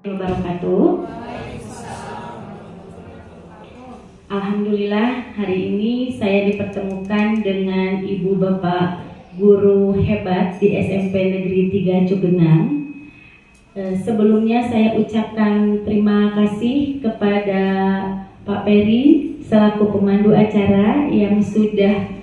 Wabarakatuh. Alhamdulillah hari ini saya dipertemukan dengan ibu bapak guru hebat di SMP Negeri 3 Cugenang. Sebelumnya saya ucapkan terima kasih kepada Pak Peri selaku pemandu acara yang sudah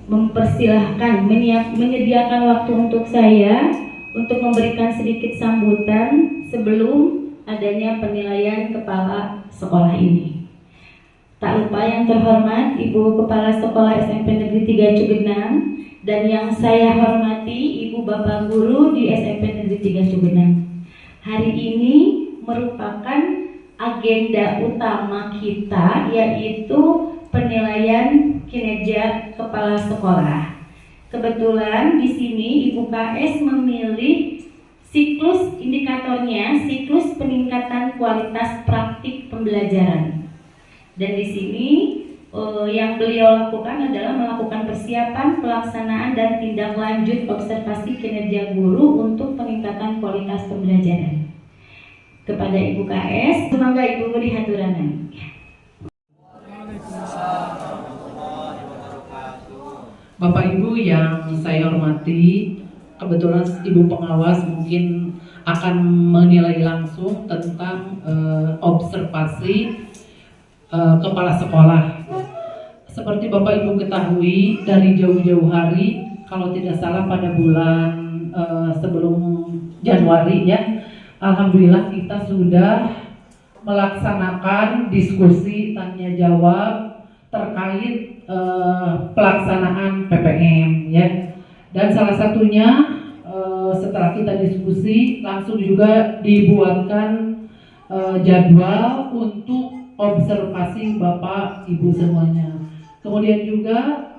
mempersilahkan menyediakan waktu untuk saya untuk memberikan sedikit sambutan sebelum adanya penilaian kepala sekolah ini. Tak lupa yang terhormat Ibu Kepala Sekolah SMP Negeri 3 Cugenang dan yang saya hormati Ibu Bapak Guru di SMP Negeri 3 Cugenang. Hari ini merupakan agenda utama kita, yaitu penilaian kinerja kepala sekolah. Kebetulan di sini Ibu KS memilih siklus indikatornya, siklus peningkatan kualitas praktik pembelajaran. Dan di sini yang beliau lakukan adalah melakukan persiapan, pelaksanaan, dan tindak lanjut observasi kinerja guru untuk peningkatan kualitas pembelajaran. Kepada Ibu KS, semoga Ibu dihaturanan. Bapak Ibu yang saya hormati, kebetulan Ibu pengawas mungkin akan menilai langsung tentang observasi kepala sekolah. Seperti Bapak Ibu ketahui dari jauh-jauh hari, kalau tidak salah pada bulan sebelum Januari ya, alhamdulillah kita sudah melaksanakan diskusi tanya jawab terkait pelaksanaan PPM ya. Dan salah satunya setelah kita diskusi langsung juga dibuatkan jadwal untuk observasi Bapak Ibu semuanya. Kemudian juga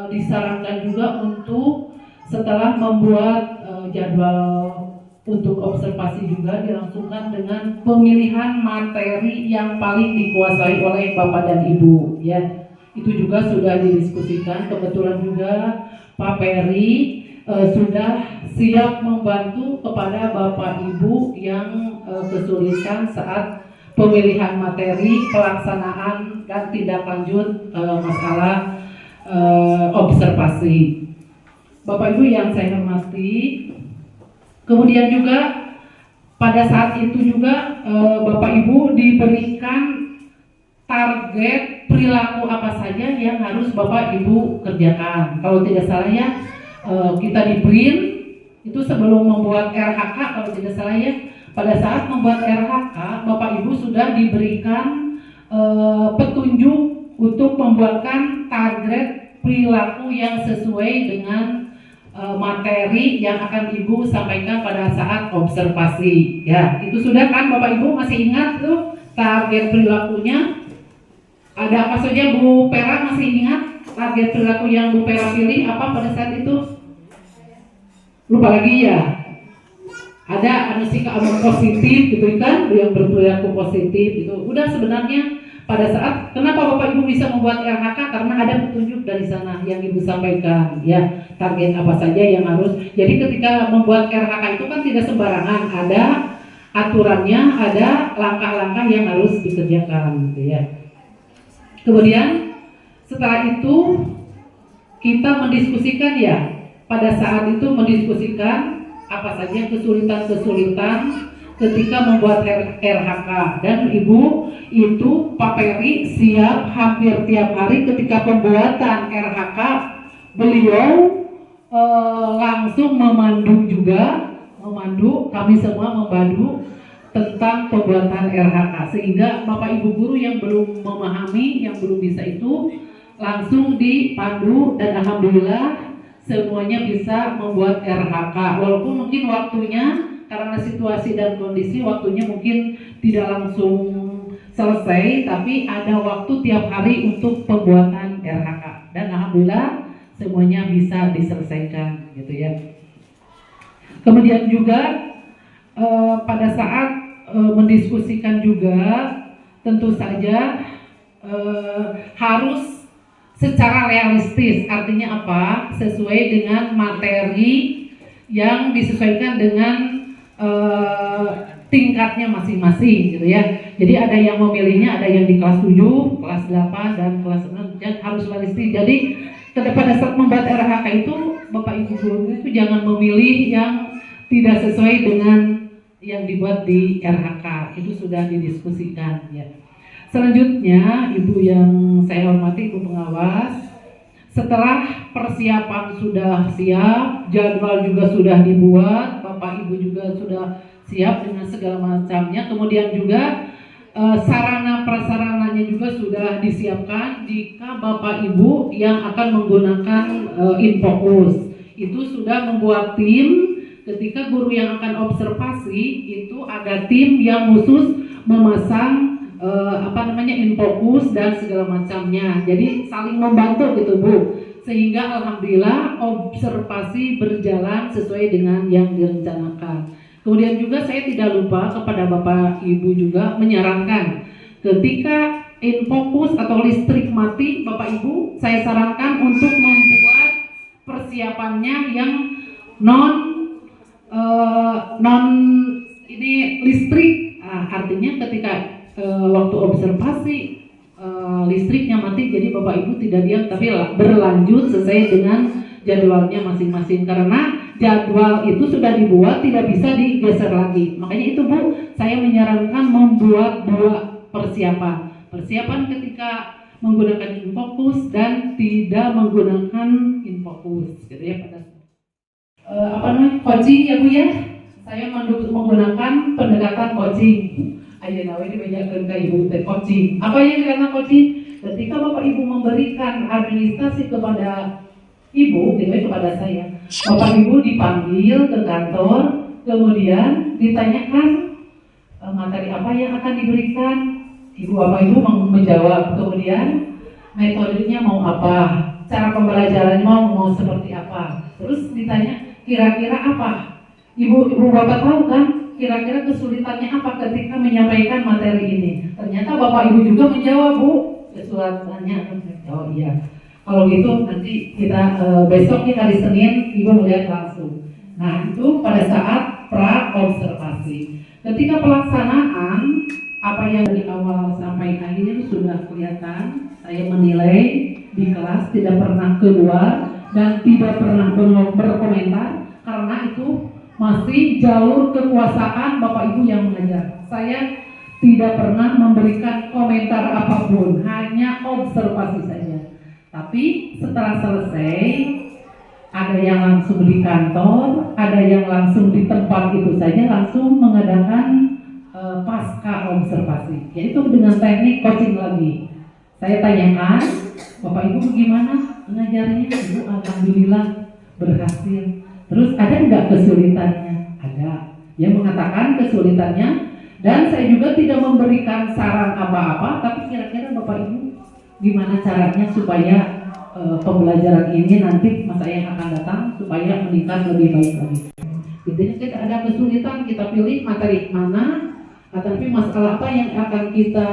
disarankan juga untuk setelah membuat jadwal untuk observasi juga dilangsungkan dengan pemilihan materi yang paling dikuasai oleh Bapak dan Ibu ya. Itu juga sudah didiskusikan. Kebetulan juga Pak Peri sudah siap membantu kepada Bapak Ibu yang kesulitan saat pemilihan materi, pelaksanaan dan tindak lanjut masalah observasi. Bapak Ibu yang saya hormati, kemudian juga pada saat itu juga Bapak Ibu diberikan target perilaku apa saja yang harus Bapak Ibu kerjakan. Kalau tidak salah ya, kita di print itu sebelum membuat RHK, kalau tidak salah ya, pada saat membuat RHK Bapak Ibu sudah diberikan petunjuk untuk membuatkan target perilaku yang sesuai dengan materi yang akan Ibu sampaikan pada saat observasi ya. Itu sudah kan Bapak Ibu masih ingat tuh target perilakunya? Ada apa saja Bu Pera, masih ingat target perilaku yang Bu Pera pilih apa pada saat itu? Lupa lagi ya? Ada sikap positif gitu kan, yang berperilaku positif itu. Udah sebenarnya pada saat kenapa Bapak Ibu bisa membuat RHK, karena ada petunjuk dari sana yang Ibu sampaikan ya, target apa saja yang harus. Jadi ketika membuat RHK itu kan tidak sembarangan, ada aturannya, ada langkah-langkah yang harus dikerjakan gitu ya. Kemudian setelah itu kita mendiskusikan ya, pada saat itu mendiskusikan apa saja kesulitan-kesulitan ketika membuat RHK. Dan Ibu itu Pak Peri siap hampir tiap hari ketika pembuatan RHK, beliau langsung memandu juga, kami semua membantu tentang pembuatan RHK, sehingga Bapak Ibu guru yang belum memahami, yang belum bisa itu langsung dipandu dan alhamdulillah semuanya bisa membuat RHK. Walaupun mungkin waktunya karena situasi dan kondisi waktunya mungkin tidak langsung selesai, tapi ada waktu tiap hari untuk pembuatan RHK dan alhamdulillah semuanya bisa diselesaikan gitu ya. Kemudian juga pada saat mendiskusikan juga tentu saja harus secara realistis, artinya apa? Sesuai dengan materi yang disesuaikan dengan tingkatnya masing-masing gitu ya. Jadi ada yang memilihnya, ada yang di kelas 7, kelas 8 dan kelas 6 dan harus listrik. Jadi pada saat membuat RHK itu Bapak Ibu guru itu jangan memilih yang tidak sesuai dengan yang dibuat di RHK. Itu sudah didiskusikan ya. Selanjutnya Ibu yang saya hormati, Ibu pengawas, setelah persiapan sudah siap, jadwal juga sudah dibuat, Bapak Ibu juga sudah siap dengan segala macamnya, kemudian juga sarana prasarananya juga sudah disiapkan. Jika Bapak Ibu yang akan menggunakan Infocus itu sudah membuat tim, ketika guru yang akan observasi itu ada tim yang khusus memasang Infocus dan segala macamnya. Jadi saling membantu gitu Bu, sehingga alhamdulillah observasi berjalan sesuai dengan yang direncanakan. Kemudian juga saya tidak lupa kepada Bapak Ibu juga menyarankan ketika Infocus atau listrik mati, Bapak Ibu saya sarankan untuk membuat persiapannya yang non listrik. Artinya ketika waktu observasi listriknya mati, jadi Bapak Ibu tidak diam tapi berlanjut sesuai dengan jadwalnya masing-masing, karena jadwal itu sudah dibuat tidak bisa digeser lagi. Makanya itu Bu, saya menyarankan membuat 2 persiapan ketika menggunakan Infocus dan tidak menggunakan Infocus gitu ya. Pada coaching ya Bu ya, saya menggunakan pendekatan coaching. Ayo nawe dibedakan ke Ibu coaching. Apa yang dikatakan coaching? Ketika Bapak Ibu memberikan administrasi kepada Ibu, kepada saya, Bapak Ibu dipanggil ke kantor, kemudian ditanyakan materi apa yang akan diberikan. Bapak Ibu menjawab, kemudian metodenya mau apa, cara pembelajarannya mau seperti apa. Terus ditanya kira-kira apa. Ibu Bapak tahu kan kira-kira kesulitannya apa ketika menyampaikan materi ini. Ternyata Bapak Ibu juga menjawab Bu, kesulitannya. Oh iya. Kalau gitu nanti kita besoknya hari Senin Ibu melihat langsung. Nah itu pada saat pra-observasi. Ketika pelaksanaan, apa yang dari awal sampai akhir sudah kelihatan. Saya menilai di kelas tidak pernah keluar dan tidak pernah berkomentar, karena itu masih jalur kekuasaan Bapak Ibu yang mengajar. Saya tidak pernah memberikan komentar apapun, hanya observasi saja. Tapi setelah selesai, ada yang langsung di kantor, ada yang langsung di tempat itu saja langsung mengadakan pasca observasi, yaitu dengan teknik coaching lagi. Saya tanyakan, Bapak Ibu bagaimana mengajarnya? Ibu alhamdulillah berhasil. Terus ada nggak kesulitannya? Ada. Yang mengatakan kesulitannya, dan saya juga tidak memberikan saran apa-apa, tapi kira-kira Bapak Ibu gimana caranya supaya pembelajaran ini nanti masa yang akan datang supaya meningkat lebih baik lagi. Intinya kita ada kesulitan, kita pilih materi mana, tapi masalah apa yang akan kita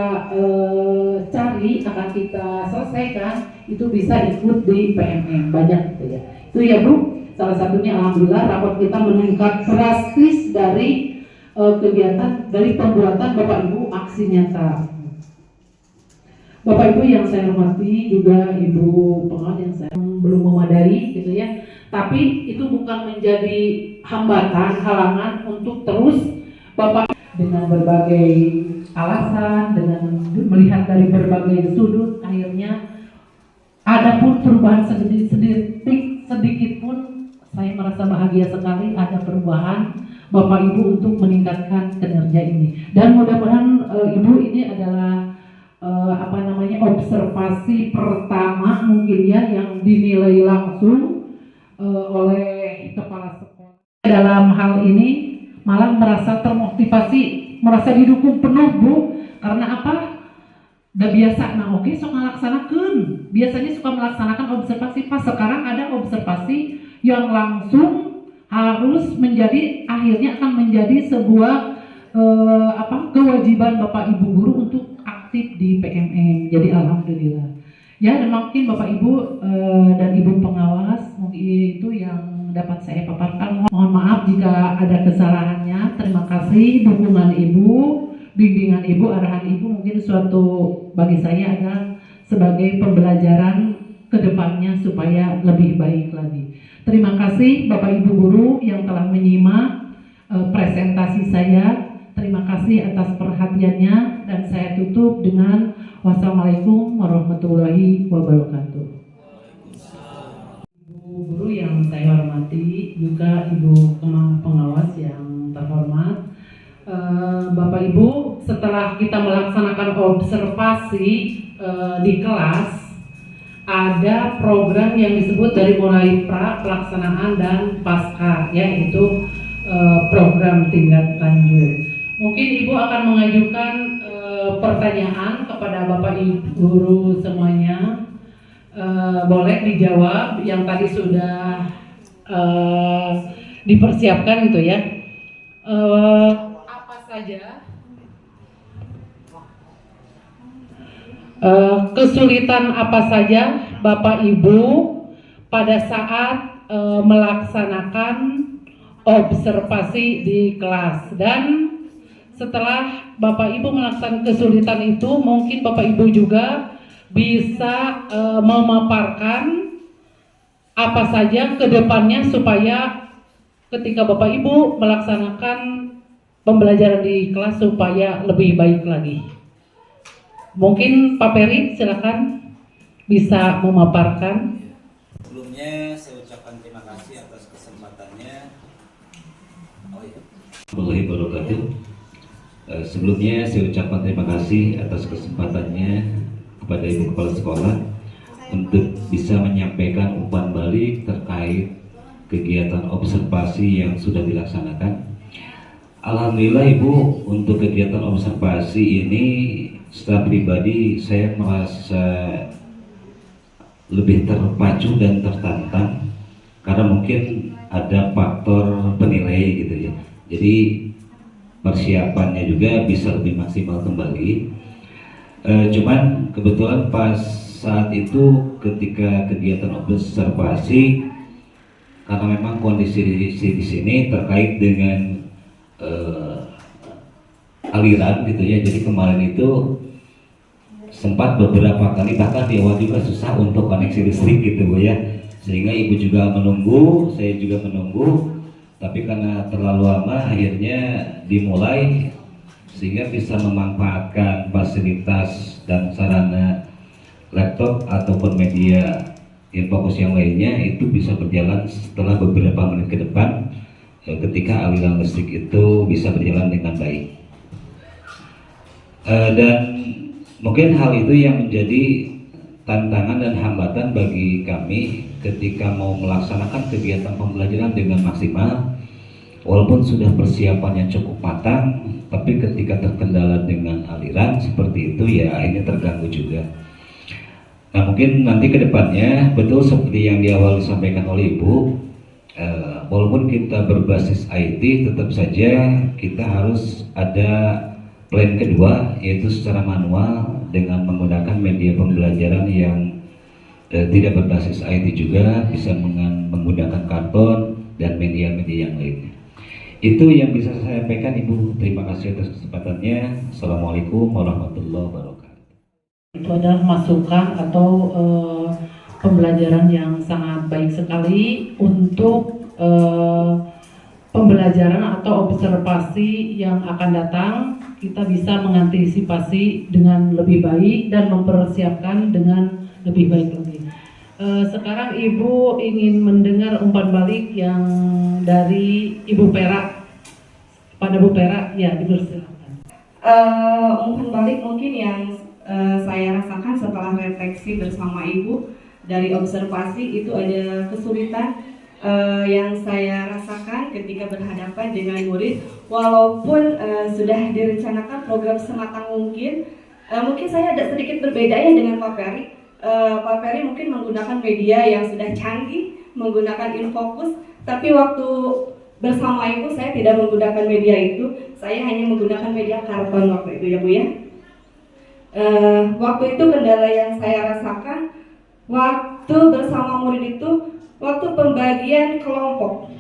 cari, akan kita selesaikan, itu bisa ikut di PMM banyak gitu ya. Itu ya Bu, salah satunya alhamdulillah raport kita meningkat drastis dari kegiatan dari pembuatan Bapak Ibu aksi nyata. Bapak Ibu yang saya hormati, juga Ibu pengawas yang saya belum memadai gitu ya. Tapi itu bukan menjadi hambatan, halangan untuk terus Bapak dengan berbagai alasan, dengan melihat dari berbagai sudut, akhirnya ada pun perubahan sedikit pun saya merasa bahagia sekali ada perubahan Bapak Ibu untuk meningkatkan kinerja ini. Dan mudah-mudahan Ibu ini adalah observasi pertama mungkin ya yang dinilai langsung oleh kepala sekolah. Dalam hal ini malah merasa termotivasi, merasa didukung penuh Bu, karena apa? Udah biasa, nah oke, so ngelaksanakan. Biasanya suka melaksanakan observasi, pas sekarang ada observasi yang langsung harus menjadi, akhirnya akan menjadi sebuah kewajiban Bapak Ibu guru untuk aktif di PMM. Jadi alhamdulillah. Ya, dan mungkin Bapak Ibu dan Ibu pengawas mungkin itu yang dapat saya paparkan. Mohon maaf jika ada kesalahannya. Terima kasih dukungan Ibu, bimbingan Ibu, arahan Ibu mungkin suatu bagi saya adalah sebagai pembelajaran ke depannya supaya lebih baik lagi. Terima kasih Bapak Ibu guru yang telah menyimak presentasi saya. Terima kasih atas perhatiannya dan saya tutup dengan wassalamualaikum warahmatullahi wabarakatuh. Ibu guru yang saya hormati, juga Ibu pengawas yang terhormat, Bapak Ibu, setelah kita melaksanakan observasi di kelas, ada program yang disebut dari mulai pelaksanaan dan pasca, yaitu program tingkat lanjut. Mungkin Ibu akan mengajukan pertanyaan kepada Bapak Ibu guru semuanya. Boleh dijawab yang tadi sudah dipersiapkan itu ya. Apa saja kesulitan apa saja Bapak Ibu pada saat melaksanakan observasi di kelas, dan setelah Bapak Ibu melaksanakan kesulitan itu, mungkin Bapak Ibu juga bisa memaparkan apa saja ke depannya supaya ketika Bapak Ibu melaksanakan pembelajaran di kelas supaya lebih baik lagi. Mungkin Pak Peri silakan bisa memaparkan. Sebelumnya saya ucapkan terima kasih atas kesempatannya. Warahmatullahi wabarakatuh. Sebelumnya saya ucapkan terima kasih atas kesempatannya kepada Ibu Kepala Sekolah untuk bisa menyampaikan umpan balik terkait kegiatan observasi yang sudah dilaksanakan. Alhamdulillah Ibu, untuk kegiatan observasi ini secara pribadi saya merasa lebih terpacu dan tertantang karena mungkin ada faktor penilai gitu ya. Jadi persiapannya juga bisa lebih maksimal kembali. Cuman kebetulan pas saat itu ketika kegiatan observasi, karena memang kondisi di sini terkait dengan aliran gitu ya. Jadi kemarin itu sempat beberapa kali, bahkan di awal juga susah untuk koneksi listrik gitu Bu ya, sehingga Ibu juga menunggu, saya juga menunggu, tapi karena terlalu lama akhirnya dimulai, sehingga bisa memanfaatkan fasilitas dan sarana laptop ataupun media infokus yang lainnya itu bisa berjalan setelah beberapa menit ke depan ketika aliran listrik itu bisa berjalan dengan baik. Dan mungkin hal itu yang menjadi tantangan dan hambatan bagi kami ketika mau melaksanakan kegiatan pembelajaran dengan maksimal. Walaupun sudah persiapannya cukup matang, tapi ketika terkendala dengan aliran seperti itu ya akhirnya terganggu juga. Nah mungkin nanti ke depannya betul seperti yang di awal disampaikan oleh Ibu, walaupun kita berbasis IT, tetap saja kita harus ada plan kedua, yaitu secara manual dengan menggunakan media pembelajaran yang tidak berbasis IT juga, bisa menggunakan karton dan media-media yang lainnya. Itu yang bisa saya sampaikan Ibu. Terima kasih atas kesempatannya. Assalamualaikum warahmatullahi wabarakatuh. Itu adalah masukan atau pembelajaran yang sangat baik sekali untuk pembelajaran atau observasi yang akan datang. Kita bisa mengantisipasi dengan lebih baik dan mempersiapkan dengan lebih baik lagi. Sekarang Ibu ingin mendengar umpan balik yang dari Ibu Perak. Pada Bu Perak, ya dipersilakan. Umpan balik mungkin yang saya rasakan setelah refleksi bersama Ibu dari observasi, itu ada kesulitan yang saya rasakan ketika berhadapan dengan murid. Walaupun sudah direncanakan program sematang mungkin saya ada sedikit berbeda ya dengan Pak Peri. Pak Peri mungkin menggunakan media yang sudah canggih, menggunakan infokus, tapi waktu bersama Ibu saya tidak menggunakan media itu. Saya hanya menggunakan media karton waktu itu ya Bu ya. Waktu itu kendala yang saya rasakan waktu bersama murid itu, waktu pembagian kelompok.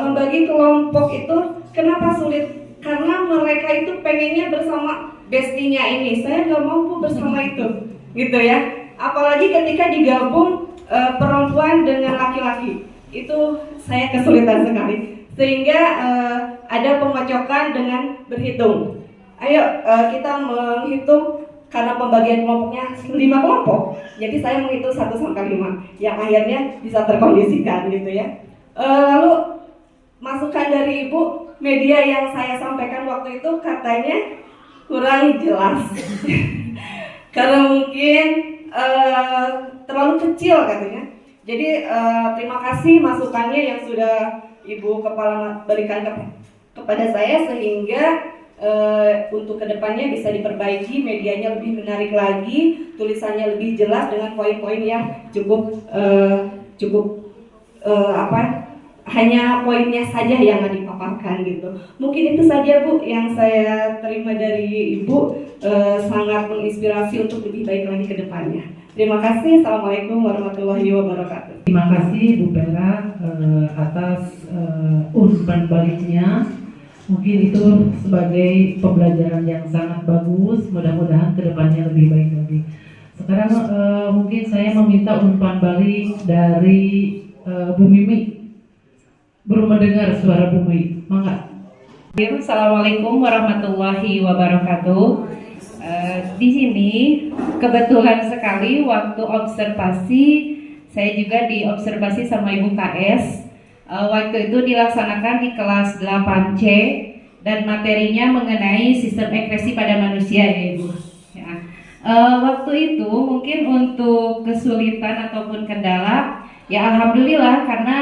Membagi kelompok itu kenapa sulit? Karena mereka itu pengennya bersama bestinya ini. Saya nggak mampu bersama itu, gitu ya. Apalagi ketika digabung perempuan dengan laki-laki, itu saya kesulitan sekali. Sehingga ada pemocokan dengan berhitung. Ayo kita menghitung. Karena pembagian kelompoknya 5 kelompok, jadi saya menghitung 1 sampai 5 yang akhirnya bisa terkondisikan gitu ya. Lalu masukan dari Ibu, media yang saya sampaikan waktu itu katanya kurang jelas karena mungkin terlalu kecil katanya. Jadi terima kasih masukannya yang sudah Ibu Kepala berikan kepada saya, sehingga untuk kedepannya bisa diperbaiki, medianya lebih menarik lagi, tulisannya lebih jelas dengan poin-poin yang cukup hanya poinnya saja yang dipaparkan gitu. Mungkin itu saja Bu yang saya terima dari Ibu, sangat menginspirasi untuk lebih baik lagi ke depannya. Terima kasih. Assalamualaikum warahmatullahi wabarakatuh. Terima kasih Bu Vera atas umpan baliknya. Mungkin itu sebagai pembelajaran yang sangat bagus. Mudah-mudahan kedepannya lebih baik lagi. Sekarang mungkin saya meminta umpan balik dari Bu Mimi. Belum mendengar suara Bu Mimi. Mangga. Assalamualaikum warahmatullahi wabarakatuh. Di sini kebetulan sekali waktu observasi, saya juga diobservasi sama Ibu KS. Waktu itu dilaksanakan di kelas 8C dan materinya mengenai sistem ekskresi pada manusia ya Ibu. Ya. Waktu itu mungkin untuk kesulitan ataupun kendala, ya alhamdulillah karena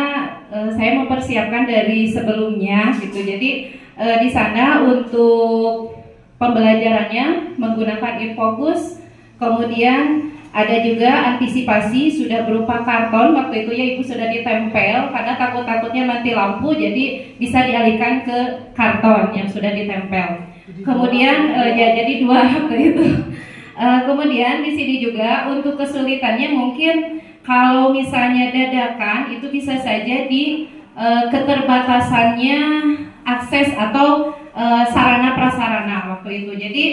saya mempersiapkan dari sebelumnya gitu. Jadi di sana untuk pembelajarannya menggunakan infocus, kemudian ada juga antisipasi sudah berupa karton. Waktu itu ya Ibu sudah ditempel karena takut-takutnya mati lampu, jadi bisa dialihkan ke karton yang sudah ditempel. Kemudian ya jadi 2 waktu itu. Kemudian di sini juga untuk kesulitannya mungkin kalau misalnya dadakan itu bisa saja di keterbatasannya akses atau sarana prasarana waktu itu. Jadi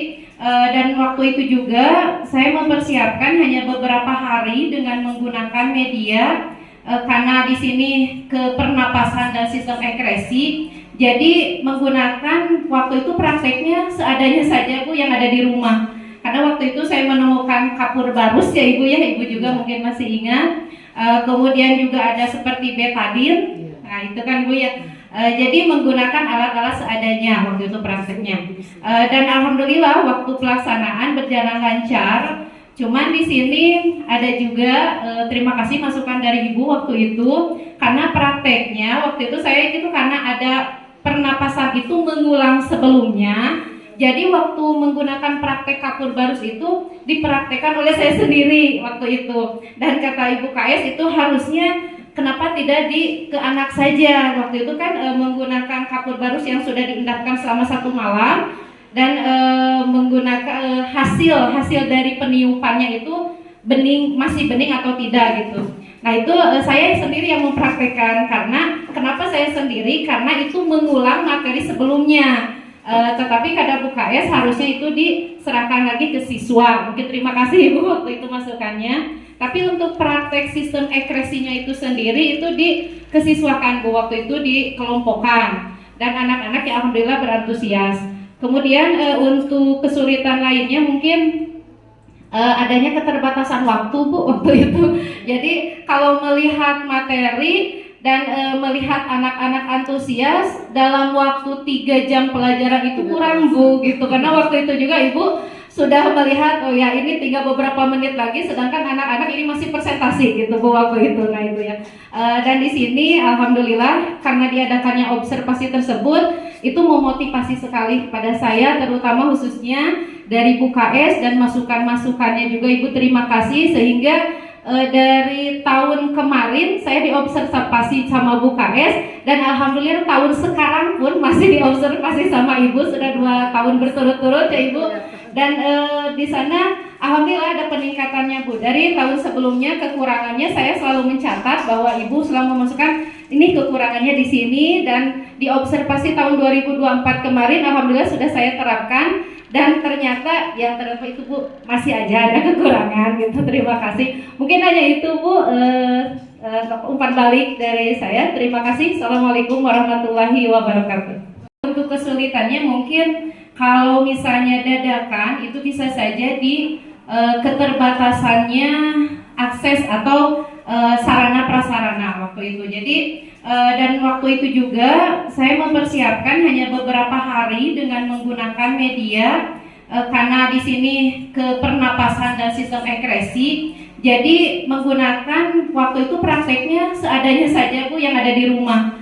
dan waktu itu juga saya mempersiapkan hanya beberapa hari dengan menggunakan media karena di sini ke pernapasan dan sistem ekskresi. Jadi menggunakan waktu itu prakteknya seadanya saja Bu yang ada di rumah. Karena waktu itu saya menemukan kapur barus ya Ibu ya, Ibu juga mungkin masih ingat. Kemudian juga ada seperti betadine. Nah itu kan Bu ya. Jadi menggunakan alat-alat seadanya waktu itu prakteknya. Dan alhamdulillah waktu pelaksanaan berjalan lancar. Cuman di sini ada juga terima kasih masukan dari Ibu waktu itu, karena prakteknya waktu itu saya itu karena ada pernapasan itu mengulang sebelumnya. Jadi waktu menggunakan praktek kapur barus itu dipraktekkan oleh saya sendiri waktu itu. Dan kata Ibu KS itu harusnya kenapa tidak ke anak saja. Waktu itu kan menggunakan kapur barus yang sudah diendapkan selama 1 malam dan menggunakan hasil dari peniupannya itu masih bening atau tidak gitu. Nah itu saya sendiri yang mempraktekkan. Karena kenapa saya sendiri? Karena itu mengulang materi sebelumnya. Tetapi kata Bu KS harusnya itu diserahkan lagi ke siswa. Mungkin terima kasih Ibu waktu itu masukannya. Tapi untuk praktek sistem ekskresinya itu sendiri itu dikesiswakan Bu, waktu itu dikelompokkan dan anak-anak ya alhamdulillah berantusias. Kemudian untuk kesulitan lainnya mungkin adanya keterbatasan waktu Bu waktu itu. Jadi kalau melihat materi dan melihat anak-anak antusias dalam waktu 3 jam pelajaran itu kurang Bu gitu, karena waktu itu juga Ibu sudah melihat oh ya ini tinggal beberapa menit lagi, sedangkan anak-anak ini masih presentasi gitu Bu waktu itu. Nah itu ya dan di sini alhamdulillah karena diadakannya observasi tersebut itu memotivasi sekali kepada saya, terutama khususnya dari Bu KS dan masukan-masukannya juga Ibu terima kasih, sehingga dari tahun kemarin saya diobservasi sama Bu KS dan alhamdulillah tahun sekarang pun masih diobservasi sama Ibu, sudah 2 tahun berturut-turut ya Ibu. Dan di sana alhamdulillah ada peningkatannya Bu. Dari tahun sebelumnya kekurangannya saya selalu mencatat bahwa Ibu selalu memasukkan ini kekurangannya di sini, dan di observasi tahun 2024 kemarin alhamdulillah sudah saya terapkan, dan ternyata yang terdapat itu Bu masih aja ada kekurangan gitu. Terima kasih. Mungkin hanya itu Bu umpan balik dari saya. Terima kasih. Assalamualaikum warahmatullahi wabarakatuh. Untuk kesulitannya mungkin kalau misalnya dadakan itu bisa saja di keterbatasannya akses atau sarana prasarana waktu itu. Jadi dan waktu itu juga saya mempersiapkan hanya beberapa hari dengan menggunakan media karena di sini ke pernapasan dan sistem ekskresi. Jadi menggunakan waktu itu prakteknya seadanya saja Bu yang ada di rumah.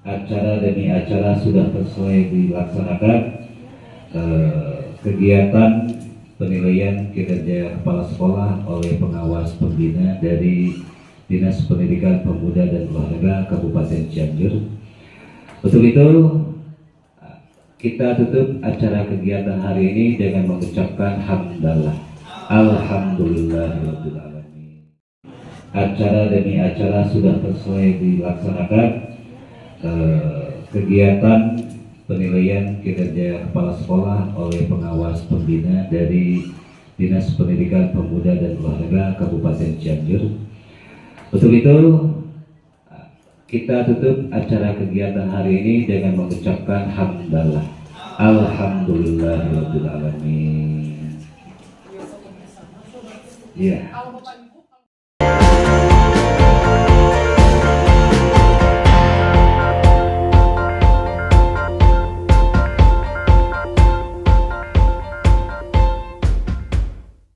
Acara demi acara sudah sesuai dilaksanakan. Kegiatan penilaian kinerja kepala sekolah oleh pengawas pembina dari Dinas Pendidikan Pemuda dan Olahraga Kabupaten Cianjur. Untuk itu kita tutup acara kegiatan hari ini dengan mengucapkan hamdalah. Alhamdulillahirabbil alamin. Acara demi acara sudah sesuai dilaksanakan. Kegiatan penilaian kinerja kepala sekolah oleh pengawas pembina dari Dinas Pendidikan Pemuda dan Olahraga Kabupaten Cianjur. Untuk itu kita tutup acara kegiatan hari ini dengan mengucapkan hamdalah. Alhamdulillahirabbil alamin. Ya.